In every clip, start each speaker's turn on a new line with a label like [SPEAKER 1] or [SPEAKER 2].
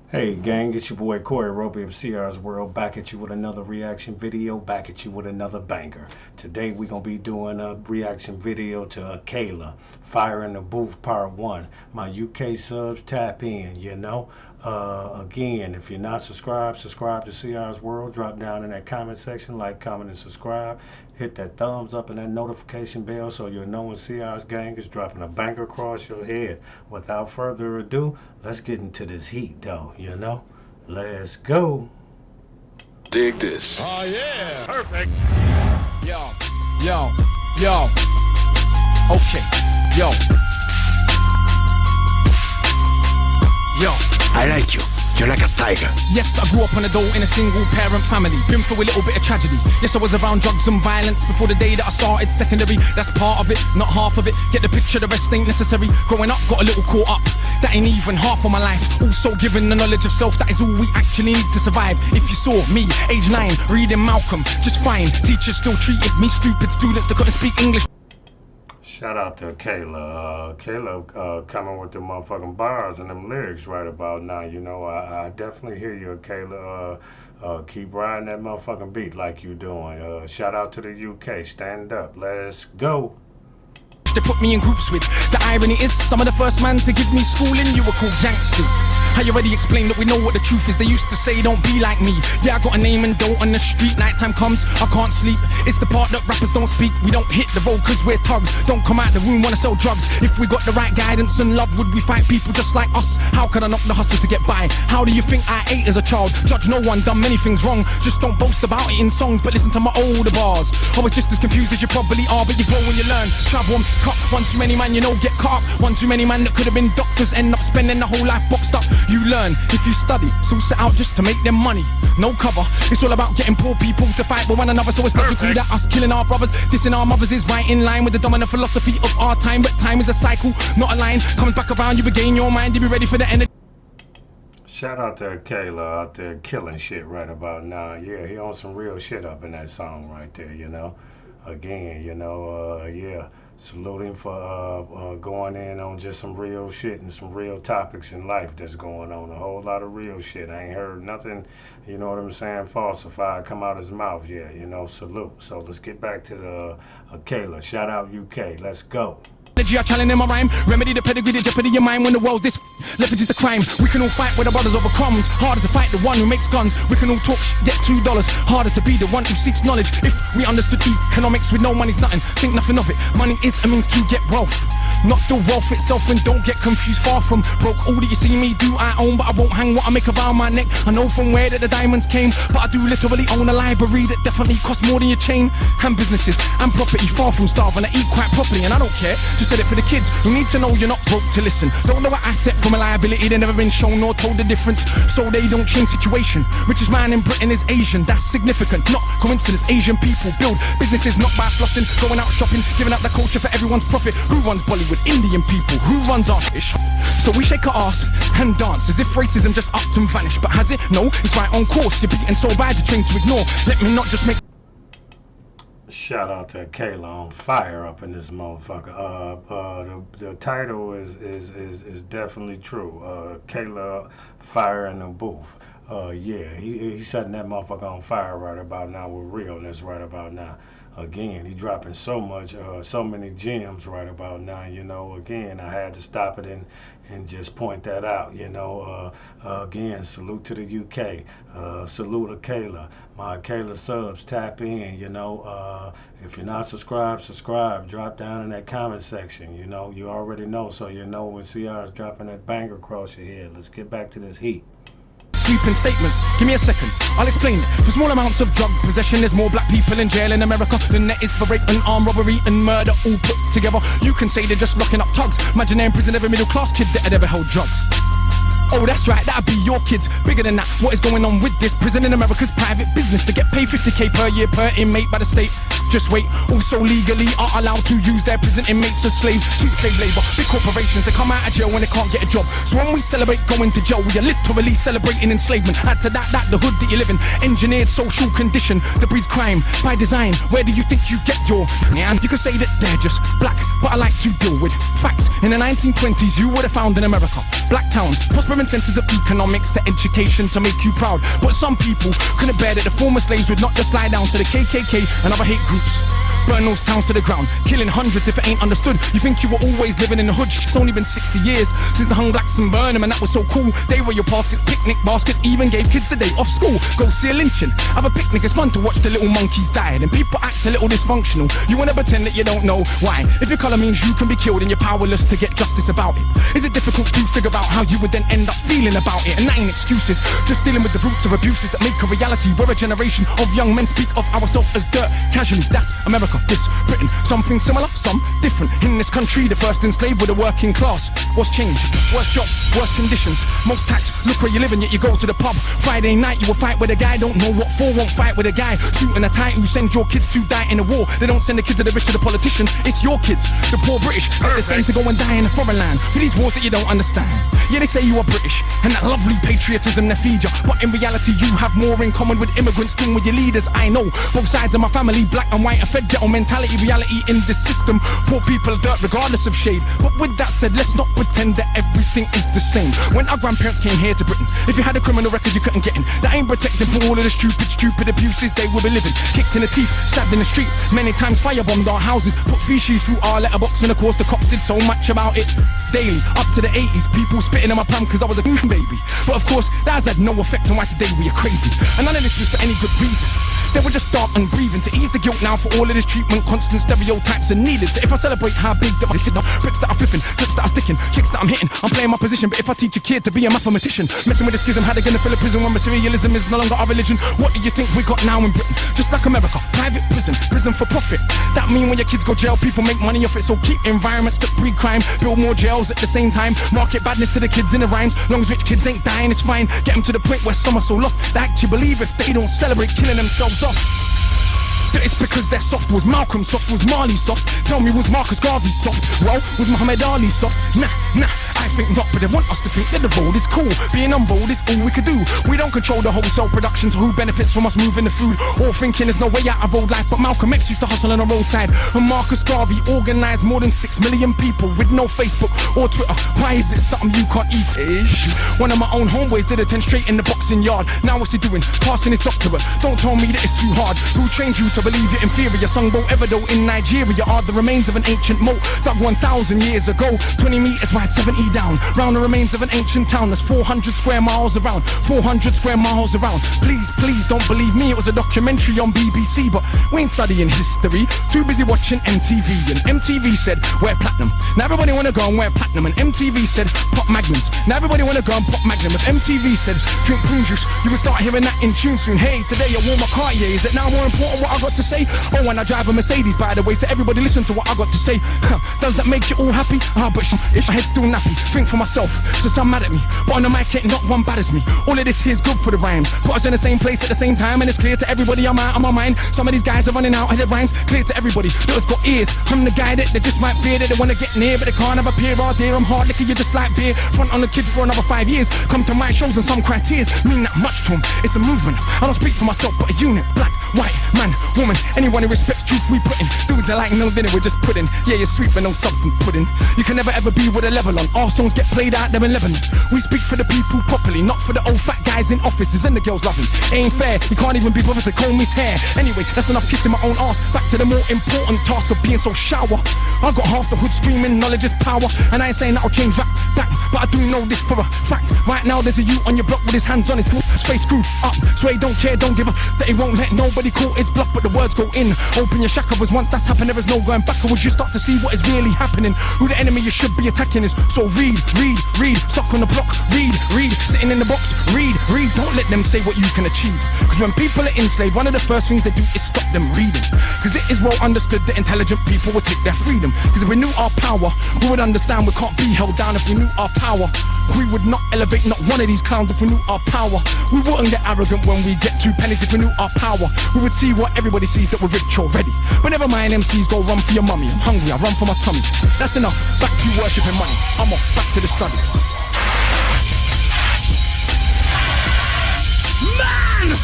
[SPEAKER 1] Hey gang, it's your boy Corey Roby of CR's World, back at you with another reaction video, back at you with another banger. Today we're going to be doing a reaction video to Kayla, Fire in the Booth Part 1. My UK subs, tap in, you know. Again, if you're not subscribed, subscribe to CR's World. Drop down in that comment section, like, comment, and subscribe. Hit that thumbs up and that notification bell so you'll know when CR's gang is dropping a banger across your head. Without further ado, let's get into this heat though, you know? Let's go.
[SPEAKER 2] Dig this.
[SPEAKER 3] Oh yeah, perfect.
[SPEAKER 4] Yo, yo, yo. Okay, yo. Yo.
[SPEAKER 2] I like you. You're like a tiger.
[SPEAKER 4] Yes, I grew up on a dole in a single parent family. Been through a little bit of tragedy. Yes, I was around drugs and violence before the day that I started secondary. That's part of it, not half of it. Get the picture, the rest ain't necessary. Growing up, got a little caught up. That ain't even half of my life. Also given the knowledge of self, that is all we actually need to survive. If you saw me, age 9, reading Malcolm, just fine. Teachers still treated me stupid. Students that couldn't speak English.
[SPEAKER 1] Shout out to Kayla. Kayla coming with the motherfucking bars and them lyrics right about now. You know, I definitely hear you, Kayla. Keep riding that motherfucking beat like you doing. Shout out to the UK. Stand up. Let's go.
[SPEAKER 4] They put me in groups with. The irony is, some of the first man to give me schooling, you were called gangsters. I already explained that we know what the truth is. They used to say, don't be like me. Yeah, I got a name and dough on the street. Nighttime comes, I can't sleep. It's the part that rappers don't speak. We don't hit the road cause we're thugs. Don't come out the room, wanna sell drugs. If we got the right guidance and love, would we fight people just like us? How could I knock the hustle to get by? How do you think I ate as a child? Judge no one, done many things wrong. Just don't boast about it in songs, but listen to my older bars. I was just as confused as you probably are, but you grow when you learn. Travel and cut. One too many man, you know, get caught up. One too many man that could have been doctors, end up spending the whole life boxed up. You learn if you study, so set out just to make them money. No cover, it's all about getting poor people to fight with one another. So it's logical that us killing our brothers, dissing our mothers is right in line with the dominant philosophy of our time. But time is a cycle, not a line. Comes back around, you regain your mind, you be ready for the end.
[SPEAKER 1] Shout out to Kayla out there killing shit right about now. Yeah, he on some real shit up in that song right there, you know. Again, you know, yeah. Salute him for going in on just some real shit and some real topics in life that's going on. A whole lot of real shit. I ain't heard nothing, you know what I'm saying, falsified come out his mouth yet, you know, salute. So let's get back to the Kayla. Shout out UK. Let's go.
[SPEAKER 4] I challenge in my rhyme, remedy the pedigree, the jeopardy of mind when the world's this leverage is a crime. We can all fight with our brothers over crumbs. Harder to fight the one who makes guns. We can all talk get $2. Harder to be the one who seeks knowledge. If we understood economics with no money's nothing, think nothing of it. Money is a means to get wealth, not the wealth itself. And don't get confused, far from broke. All that you see me do I own, but I won't hang what I make around my neck. I know from where that the diamonds came, but I do literally own a library that definitely costs more than your chain. And businesses and property, far from starving. I eat quite properly and I don't care. Just said it for the kids who need to know you're not broke to listen. Don't know an asset from a liability. They've never been shown nor told the difference, so they don't change situation. Richest man in Britain is Asian. That's significant, not coincidence. Asian people build businesses not by flossing, going out shopping, giving up the culture for everyone's profit. Who runs Bollywood? Indian people. Who runs our ish? So we shake our ass and dance as if racism just upped and vanished. But has it? No, it's right on course. You're beaten so bad you're trained to ignore. Let me not just make.
[SPEAKER 1] Shout out to Kayla on fire up in this motherfucker. The title is definitely true. Kayla, Fire in the Booth. Yeah, he's setting that motherfucker on fire right about now with realness right about now. Again, he dropping so much, so many gems right about now, you know. Again, I had to stop it and just point that out, you know. Again, salute to the UK, salute to Kayla. My Kayla subs, tap in, you know. If you're not subscribed, subscribe. Drop down in that comment section, you know. You already know, so you know when CR is dropping that banger across your head. Let's get back to this heat.
[SPEAKER 4] Sweeping statements, give me a second, I'll explain it. For small amounts of drug possession, there's more black people in jail in America than there is for rape and armed robbery and murder all put together. You can say they're just locking up thugs. Imagine they're in prison, every middle class kid that had ever held drugs. Oh, that's right, that'd be your kids. Bigger than that, what is going on with this? Prison in America's private business. They get paid 50k per year per inmate by the state. Just wait, also legally are allowed to use their prison inmates as slaves. Cheap slave labor, big corporations, they come out of jail when they can't get a job. So when we celebrate going to jail, we are literally celebrating enslavement. Add to that, the hood that you live in, engineered social condition that breeds crime by design. Where do you think you get your? And you can say that they're just black, but I like to deal with facts. In the 1920s, you would have found in America black towns, prosperous From incentives of economics to education to make you proud. But some people couldn't bear that the former slaves would not just slide down to the KKK and other hate groups. Burn those towns to the ground, killing hundreds if it ain't understood. You think you were always living in the hood? It's only been 60 years since the hung blacks and burned them, and that was so cool. They were your baskets, picnic baskets, even gave kids the day off school. Go see a lynching, have a picnic, it's fun to watch the little monkeys die. And people act a little dysfunctional. You wanna pretend that you don't know why. If your colour means you can be killed and you're powerless to get justice about it, is it difficult to figure out how you would then end up feeling about it? And that ain't excuses, just dealing with the roots of abuses that make a reality. We're a generation of young men speak of ourselves as dirt casually. That's America, this Britain. Something similar, some different. In this country, the first enslaved were the working class. What's changed? Worse jobs, worse conditions, most tax. Look where you're living, yet you go to the pub. Friday night, you will fight with a guy, don't know what for, won't fight with a guy. Shooting a tight who send your kids to die in a war. They don't send the kids to the rich or the politician, it's your kids, the poor British. They're the same to go and die in a foreign land for these wars that you don't understand. Yeah, they say you are British, and that lovely patriotism they feed you, but in reality you have more in common with immigrants than with your leaders. I know, both sides of my family, black and white, a fed ghetto mentality. Reality in this system, poor people are dirt regardless of shade. But with that said, let's not pretend that everything is the same. When our grandparents came here to Britain, if you had a criminal record you couldn't get in. That ain't protected from all of the stupid abuses they will be living. Kicked in the teeth, stabbed in the street, many times firebombed our houses, put feces through our letterbox, and of course the cops did so much about it. Daily, up to the 80s, people spitting on my palm cause I was a baby. But of course, that has had no effect on why today we are crazy. And none of this was for any good reason. They were just dark and grieving to ease the guilt now for all of this treatment. Constant stereotypes are needed. So if I celebrate how big that my kid are, bricks that are flipping, clips that are sticking, chicks that I'm hitting, I'm playing my position. But if I teach a kid to be a mathematician, messing with the schism, how they gonna fill a prison when materialism is no longer our religion? What do you think we got now in Britain? Just like America, private prison, prison for profit. That mean when your kids go jail, people make money off it. So keep environments that breed crime, build more jails at the same time. Market badness to the kids in the rhymes. Long as rich kids ain't dying, it's fine. Get them to the point where some are so lost they actually believe if they don't celebrate killing themselves off. That it's because they're soft. Was Malcolm soft? Was Marley soft? Tell me, was Marcus Garvey soft? Well, was Muhammad Ali soft? Nah, I think not, but they want us to think that the road is cool. Being on board is all we could do. We don't control the wholesale production, so who benefits from us moving the food? Or thinking there's no way out of road life, but Malcolm X used to hustle on the roadside. And Marcus Garvey organised more than 6 million people with no Facebook or Twitter. Why is it something you can't eat? One of my own homeboys did a 10 straight in the boxing yard. Now what's he doing? Passing his doctorate. Don't tell me that it's too hard. Who trained you to believe you're inferior? Songbo Ebedo in Nigeria are the remains of an ancient moat dug 1,000 years ago. 20 meters wide, 70 down. Round the remains of an ancient town that's 400 square miles around. 400 square miles around. Please don't believe me, it was a documentary on BBC, but we ain't studying history. Too busy watching MTV, and MTV said wear platinum. Now everybody wanna go and wear platinum, and MTV said pop magnums. Now everybody wanna go and pop magnum. If MTV said drink prune juice, you will start hearing that in tune soon. Hey, today I wore my Cartier. Is it now more important what I got to say? Oh, and I drive a Mercedes, by the way, so everybody listen to what I got to say. Does that make you all happy? But if my head's still nappy, think for myself, so some mad at me, but on the mic ain't not one bad as me. All of this here's good for the rhymes, put us in the same place at the same time, and it's clear to everybody I'm out of my mind. Some of these guys are running out of their rhymes, clear to everybody that has got ears. I'm the guy that they just might fear, that they wanna get near, but they can't have a peer all day. I'm hard liquor, you just like beer. Front on the kid for another 5 years. Come to my shows and some cry tears mean that much to them. It's a movement, I don't speak for myself, but a unit. Black, white, man, woman, anyone who respects truth we put in. Dudes are like no dinner, we're just pudding. Yeah, you're sweet but no substance pudding. You can never ever be with a level on. Our songs get played out there in Lebanon. We speak for the people properly, not for the old fat guys in offices and the girls loving. Ain't fair, you can't even be bothered to comb his hair. Anyway, that's enough kissing my own ass. Back to the more important task of being so shower. I got half the hood screaming knowledge is power, and I ain't saying that'll change rap back, but I do know this for a fact. Right now there's a youth on your block with his hands on his face screwed up, so he don't care, don't give a that he won't let nobody call his bluff, but the words go in. Open your shackles, once that's happened there is no going backwards. You start to see what is really happening, who the enemy you should be attacking is. So read, stuck on the block, read, sitting in the box, read, don't let them say what you can achieve, cause when people are enslaved, one of the first things they do is stop them reading, cause it is well understood that intelligent people will take their freedom, cause if we knew our power, we would understand we can't be held down. If we knew our power, we would not elevate not one of these clowns. If we knew our power, we wouldn't get arrogant when we get 2 pennies. If we knew our power, we would see what everybody sees, that we're rich already. But never mind MCs, go run for your mummy. I'm hungry, I run for my tummy. That's enough, back to worshipping money. I'm off, back to the study. Man!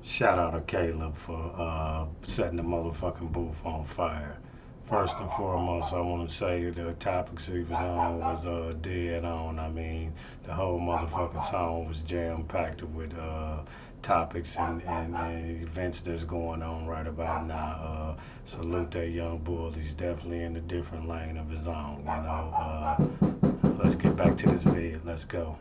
[SPEAKER 1] Shout out out to Caleb for setting the motherfucking booth on fire. First and foremost, I want to say the topics he was on was dead on. I mean, the whole motherfucking song was jam-packed with topics and events that's going on right about now. Salute that young bull. He's definitely in a different lane of his own, you know. Let's get back to this vid. Let's go.